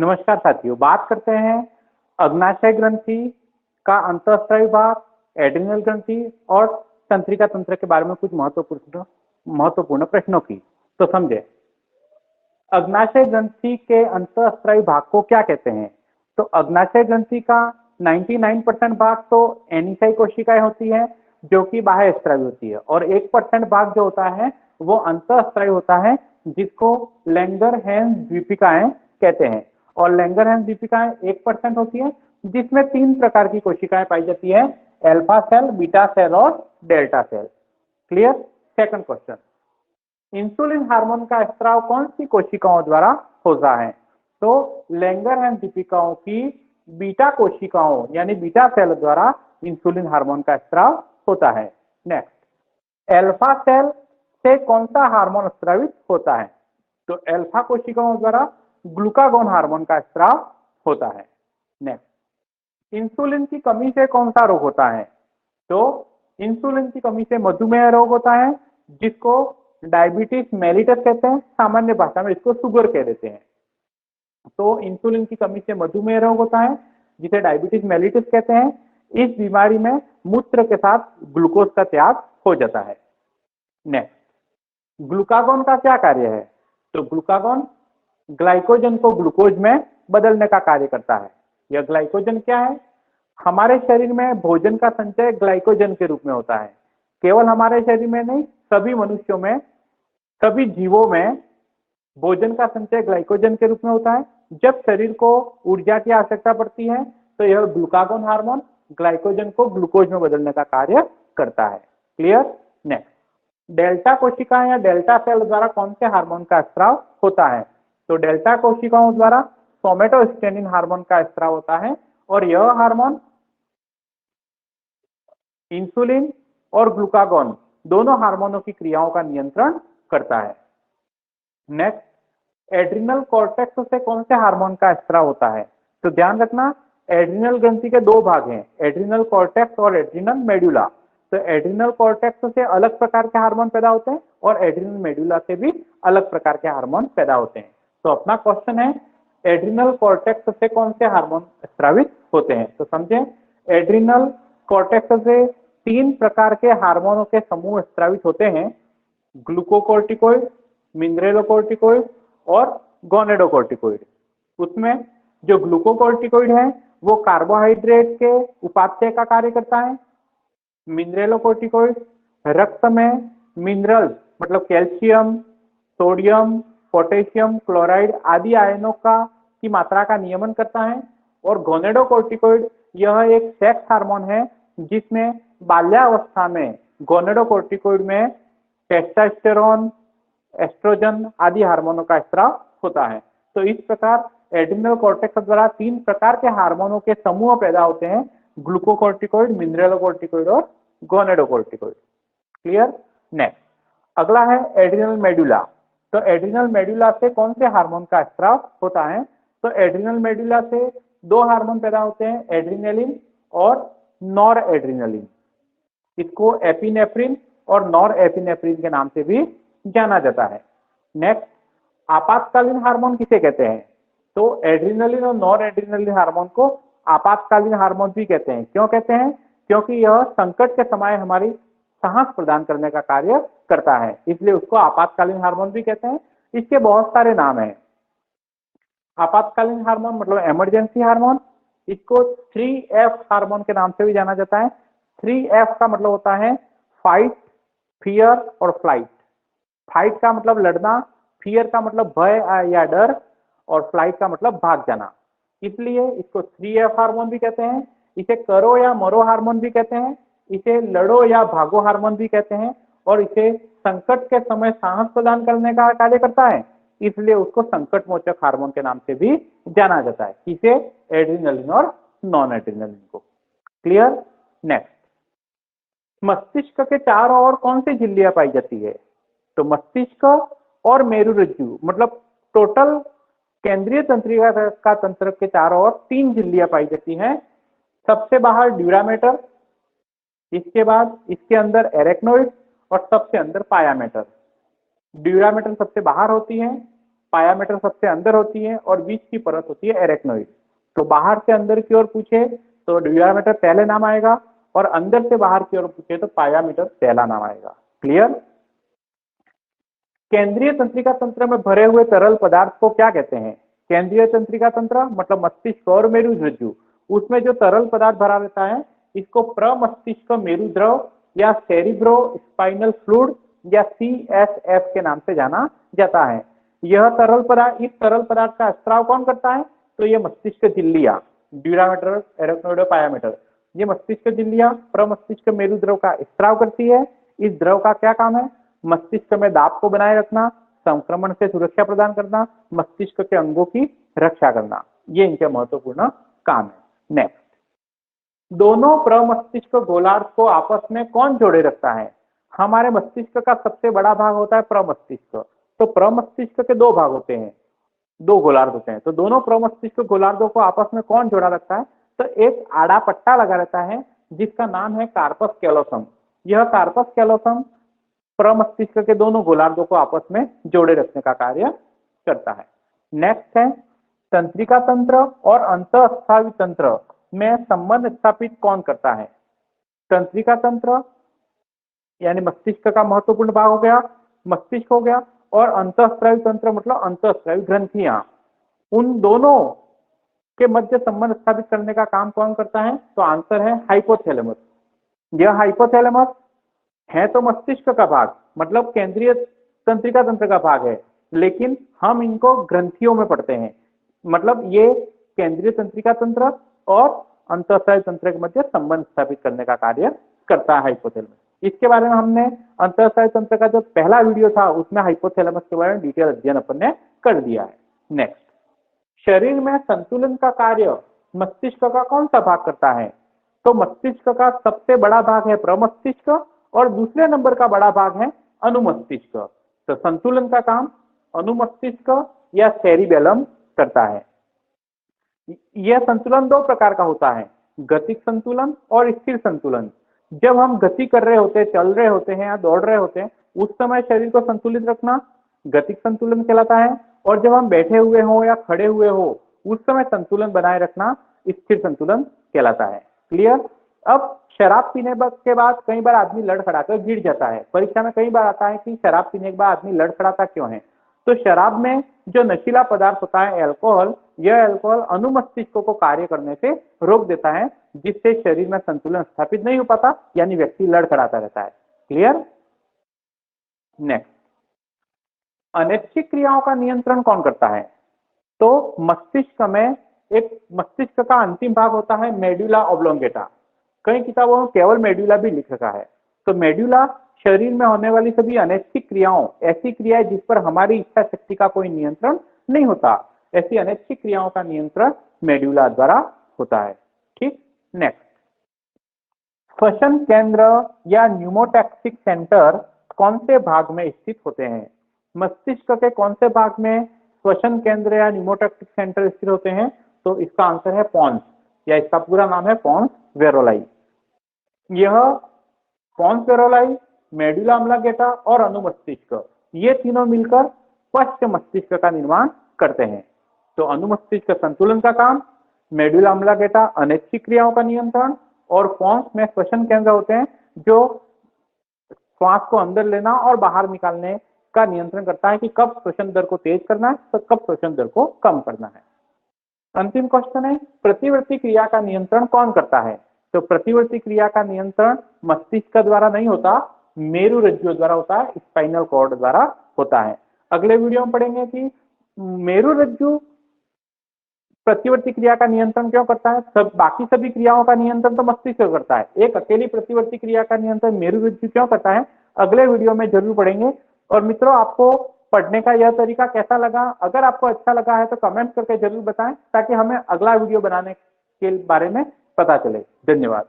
नमस्कार साथियों, बात करते हैं अग्नाशय ग्रंथि का अंतःस्रावी भाग, एड्रिनल ग्रंथि और तंत्रिका तंत्र के बारे में कुछ महत्वपूर्ण प्रश्नों की। तो समझे, अग्नाशय ग्रंथि के अंतःस्रावी भाग को क्या कहते हैं। तो अग्नाशय ग्रंथि का 99% भाग तो एनीसाई कोशिकाएं होती है जो कि बाह्य स्रावी होती है, और 1% भाग जो होता है वो अंतःस्रावी होता है जिसको लैंगरहैंस द्वीपिकाएं कहते हैं। और लैंगरहैंस द्वीपिकाएं 1% होती है जिसमें 3 प्रकार की कोशिकाएं पाई जाती है, अल्फा सेल, बीटा सेल और delta cell. Clear. Second question, insulin hormone का स्त्राव कौन सी कोशिकाओं द्वारा होता है। तो लैंगरहैंस द्वीपिकाओं की बीटा कोशिकाओं यानी बीटा सेल द्वारा इंसुलिन हार्मोन का स्त्राव होता है। नेक्स्ट, अल्फा सेल से कौन सा हार्मोन स्रावित होता है। तो अल्फा कोशिकाओं द्वारा ग्लूकागोन हार्मोन का स्त्राव होता है। नेक्स्ट, इंसुलिन की कमी से कौन सा रोग होता है। तो इंसुलिन की कमी से मधुमेह रोग होता है जिसको डायबिटीज मेलिटस कहते हैं, सामान्य भाषा में इसको शुगर कह देते हैं। तो इंसुलिन की कमी से मधुमेह रोग होता है जिसे डायबिटीज मेलिटस कहते हैं। इस बीमारी में मूत्र के साथ ग्लूकोज का त्याग हो जाता है। नेक्स्ट, ग्लूकागोन का क्या कार्य है। तो ग्लूकागोन ग्लाइकोजन को ग्लूकोज में बदलने का कार्य करता है। यह ग्लाइकोजन क्या है, हमारे शरीर में भोजन का संचय ग्लाइकोजन के रूप में होता है। केवल हमारे शरीर में नहीं, सभी मनुष्यों में, सभी जीवों में भोजन का संचय ग्लाइकोजन के रूप में होता है। जब शरीर को ऊर्जा की आवश्यकता पड़ती है तो यह ग्लूकागोन हार्मोन ग्लाइकोजन को ग्लूकोज में बदलने का कार्य करता है। क्लियर। नेक्स्ट, डेल्टा कोशिका या डेल्टा सेल द्वारा कौन से हार्मोन का स्त्राव होता है। तो डेल्टा कोशिकाओं द्वारा सोमेटोस्टेनिन हार्मोन का स्त्राव होता है, और यह हार्मोन इंसुलिन और ग्लूकागोन दोनों हार्मोनों की क्रियाओं का नियंत्रण करता है। नेक्स्ट, एड्रिनल कॉर्टेक्स से कौन से हार्मोन का स्त्राव होता है। तो ध्यान रखना, एड्रिनल ग्रंथि के 2 भाग हैं, एड्रिनल कॉर्टेक्स और एड्रिनल मेडुला। तो एड्रिनल कॉर्टेक्स से अलग प्रकार के हार्मोन पैदा होते हैं और एड्रिनल मेडुला से भी अलग प्रकार के हार्मोन पैदा होते हैं। तो अपना क्वेश्चन है, एड्रिनल कॉर्टेक्स से कौन से हार्मोन स्रावित होते हैं। तो समझें, एड्रिनल कॉर्टेक्स से 3 प्रकार के हार्मोनों के समूह स्रावित होते हैं, ग्लूकोकोर्टिकोइड, मिनरेलोकोर्टिकोइड और गोनेडोकोर्टिकोइड। उसमें जो ग्लूकोकोर्टिकोइड है वो कार्बोहाइड्रेट के उपापचय का कार्य करता है। मिनरेलोकोर्टिकोइड रक्त में मिनरल्स मतलब कैल्शियम, सोडियम, पोटेशियम, क्लोराइड आदि आयनों की मात्रा का नियमन करता है। और गोनेडोकोर्टिकोइड यह एक सेक्स हार्मोन है जिसमें बाल्यावस्था में गोनेडोकोर्टिकोइड में टेस्टोस्टेरोन, एस्ट्रोजन आदि हार्मोनों का स्त्राव होता है। तो इस प्रकार एड्रिनल कॉर्टेक्स द्वारा 3 प्रकार के हार्मोनों के समूह पैदा होते हैं, ग्लूकोकोर्टिकोइड, मिनरेलोकोर्टिकोइड और गोनेडोकोर्टिकोइड। क्लियर। नेक्स्ट, अगला है एड्रिनल मेडुला। तो एड्रिनल मेडुला से कौन से हार्मोन का स्त्राव होता है। तो एड्रिनल मेडुला से 2 हार्मोन पैदा होते हैं, एड्रिनलिन और नॉर एड्रिनलिन। इसको एपिनेफ्रिन और नॉर एपिनेफ्रिन के नाम से भी जाना जाता है। नेक्स्ट, आपातकालीन हार्मोन किसे कहते हैं। तो एड्रिनलिन और नॉर एड्रिनलिन हार्मोन को आपातकालीन हार्मोन भी कहते हैं। क्यों कहते हैं, क्योंकि यह संकट के समय हमारी साहस प्रदान करने का कार्य करता है, इसलिए उसको आपातकालीन हार्मोन भी कहते हैं। इसके बहुत सारे नाम हैं। आपातकालीन हार्मोन मतलब इमरजेंसी हार्मोन, इसको 3F हार्मोन के नाम से भी जाना जाता है। 3F का मतलब होता है फाइट, फियर और फ्लाइट। फाइट का मतलब लड़ना, फियर का मतलब भय या डर, और फ्लाइट का मतलब भाग जाना। इसलिए इसको 3F हार्मोन भी कहते हैं। इसे करो या मरो हार्मोन भी कहते हैं, इसे लड़ो या भागो हार्मोन भी कहते हैं, और इसे संकट के समय साहस प्रदान करने का कार्य करता है, इसलिए उसको संकट मोचक हार्मोन के नाम से भी जाना जाता है। इसे एड्रिनलिन और नॉन एड्रिनलिन को। क्लियर। नेक्स्ट, मस्तिष्क के चारों ओर कौन सी झिल्लियां पाई जाती है। तो मस्तिष्क और मेरुरज्जु मतलब टोटल केंद्रीय तंत्रिका का तंत्र के चारों ओर 3 झिल्लियां पाई जाती हैं। सबसे बाहर ड्यूरामेटर, इसके बाद इसके अंदर एरेक्नोइड और सबसे अंदर पायामेटर। ड्यूरामेटर सबसे बाहर होती है, पायामेटर सबसे अंदर होती है और बीच की परत होती है एरेक्नोइड। तो बाहर से अंदर की ओर पूछे तो ड्यूरामीटर पहले नाम आएगा और अंदर से बाहर की ओर पूछे तो पायामीटर पहला नाम आएगा। क्लियर? केंद्रीय तंत्रिका तंत्र में भरे हुए तरल पदार्थ को क्या कहते हैं? केंद्रीय तंत्रिका तंत्र मतलब मस्तिष्क और मेरुरज्जु, उसमें जो तरल पदार्थ भरा रहता है इसको प्रमस्तिष्क मेरुद्रव या सेरिब्रो स्पाइनल फ्लूइड या CSF के नाम से जाना जाता है। यह तरल पदार्थ, इस तरल पदार्थ का स्त्राव कौन करता है? तो ये मस्तिष्क झिल्लियां, ड्यूरामीटर, एरेक्नोइड, पायामीटर, ये मस्तिष्क झिल्लियां प्रमस्तिष्क मेरुद्रव का स्त्राव करती है। इस द्रव का क्या काम है? मस्तिष्क में दाब को बनाए रखना, संक्रमण से सुरक्षा प्रदान करना, मस्तिष्क के अंगों की रक्षा करना, ये इनके महत्वपूर्ण काम है। नेक्स्ट, दोनों प्रमस्तिष्क गोलार्ध को आपस में कौन जोड़े रखता है? हमारे मस्तिष्क का सबसे बड़ा भाग होता है प्रमस्तिष्क। तो प्रमस्तिष्क के दो भाग होते हैं, दो गोलार्ध होते हैं। तो दोनों प्रमस्तिष्क गोलार्धों को आपस में कौन जोड़ा रखता है? तो एक आड़ा पट्टा लगा रहता है जिसका नाम है कार्पस कैलोसम। यह कार्पस कैलोसम प्रमस्तिष्क के दोनों गोलार्धों को आपस में जोड़े रखने का कार्य करता है। नेक्स्ट है, तंत्रिका तंत्र और अंतःस्रावी तंत्र में संबंध स्थापित कौन करता है? तंत्रिका तंत्र यानी मस्तिष्क का महत्वपूर्ण भाग हो गया, मस्तिष्क हो गया, और अंतःस्रावी तंत्र मतलब अंतःस्रावी ग्रंथियां, उन दोनों के मध्य संबंध स्थापित करने का काम कौन करता है? तो आंसर है हाइपोथैलेमस। यह हाइपोथैलेमस है तो मस्तिष्क का भाग मतलब केंद्रीय तंत्रिका तंत्र का भाग है, लेकिन हम इनको ग्रंथियों में पढ़ते हैं, मतलब ये केंद्रीय तंत्रिका तंत्र और अंतःस्रावी तंत्र के मध्य संबंध स्थापित करने का कार्य करता है हाइपोथैलेमस। इसके बारे में हमने अंतःस्रावी तंत्र का जो पहला वीडियो था उसमें हाइपोथैलेमस के बारे में डिटेल अध्ययन अपन ने कर दिया है। नेक्स्ट, शरीर में संतुलन का कार्य मस्तिष्क का कौन सा भाग करता है? तो मस्तिष्क का सबसे बड़ा भाग है प्रमस्तिष्क और दूसरे नंबर का बड़ा भाग है अनुमस्तिष्क। तो संतुलन का काम अनुमस्तिष्क या सेरिबेलम करता है। यह संतुलन दो प्रकार का होता है, गतिक संतुलन और स्थिर संतुलन। जब हम गति कर रहे होते हैं, चल रहे होते हैं या दौड़ रहे होते हैं, उस समय शरीर को संतुलित रखना गतिक संतुलन कहलाता है, और जब हम बैठे हुए हो या खड़े हुए हो उस समय संतुलन बनाए रखना स्थिर संतुलन कहलाता है। क्लियर? अब शराब पीने के बाद कई बार आदमी लड़खड़ाकर गिर जाता है। परीक्षा में कई बार आता है कि शराब पीने के बाद आदमी लड़खड़ाता क्यों है? तो शराब में जो नशीला पदार्थ होता है अल्कोहल, यह अल्कोहल अनुमस्तिष्क को कार्य करने से रोक देता है, जिससे शरीर में संतुलन स्थापित नहीं हो पाता, यानी व्यक्ति लड़खड़ाता रहता है। क्लियर? नेक्स्ट, अनैच्छिक क्रियाओं का नियंत्रण कौन करता है? तो मस्तिष्क में एक मस्तिष्क का अंतिम भाग होता है मेडुला ऑब्लोंगेटा। कई किताबों में केवल मेडुला भी लिख रखा है। तो मेडुला शरीर में होने वाली सभी अनैच्छिक क्रियाओं, ऐसी क्रियाएं जिस पर हमारी इच्छा शक्ति का कोई नियंत्रण नहीं होता, ऐसी अनैच्छिक क्रियाओं का नियंत्रण मेडुला द्वारा होता है। ठीक। नेक्स्ट, श्वसन केंद्र या न्यूमोटैक्टिक सेंटर कौन से भाग में स्थित होते हैं? मस्तिष्क के कौन से भाग में श्वसन केंद्र या न्यूमोटैक्टिक सेंटर स्थित होते हैं? तो इसका आंसर है पॉन्स, या इसका पूरा नाम है पॉन्स वेरोलाई। यह पॉन्स वेरोलाई, मेडुला ऑब्लोंगेटा और अनुमस्तिष्क, ये तीनों मिलकर पश्च मस्तिष्क का निर्माण करते हैं। तो अनुमस्तिष्क संतुलन का काम, मेडुला ऑब्लोंगेटा अनैच्छिक क्रियाओं का नियंत्रण, और पॉन्स में श्वसन केंद्र होते हैं जो श्वास को अंदर लेना और बाहर निकालने का नियंत्रण करता है कि कब श्वसन दर को तेज करना है तो कब श्वसन दर को कम करना है। अंतिम क्वेश्चन है, प्रतिवर्ती क्रिया का नियंत्रण कौन करता है? तो प्रतिवर्ती क्रिया का नियंत्रण मस्तिष्क द्वारा नहीं होता, मेरुरज्जु द्वारा होता है, स्पाइनल कॉर्ड द्वारा होता है। अगले वीडियो में पढ़ेंगे कि मेरुरज्जु प्रतिवर्ती क्रिया का नियंत्रण क्यों करता है। सब बाकी सभी क्रियाओं का नियंत्रण तो मस्तिष्क करता है, एक अकेली प्रतिवर्ती क्रिया का नियंत्रण मेरुरज्जु क्यों करता है, अगले वीडियो में जरूर पढ़ेंगे। और मित्रों, आपको पढ़ने का यह तरीका कैसा लगा? अगर आपको अच्छा लगा है तो कमेंट करके जरूर बताएं, ताकि हमें अगला वीडियो बनाने के बारे में पता चले। धन्यवाद।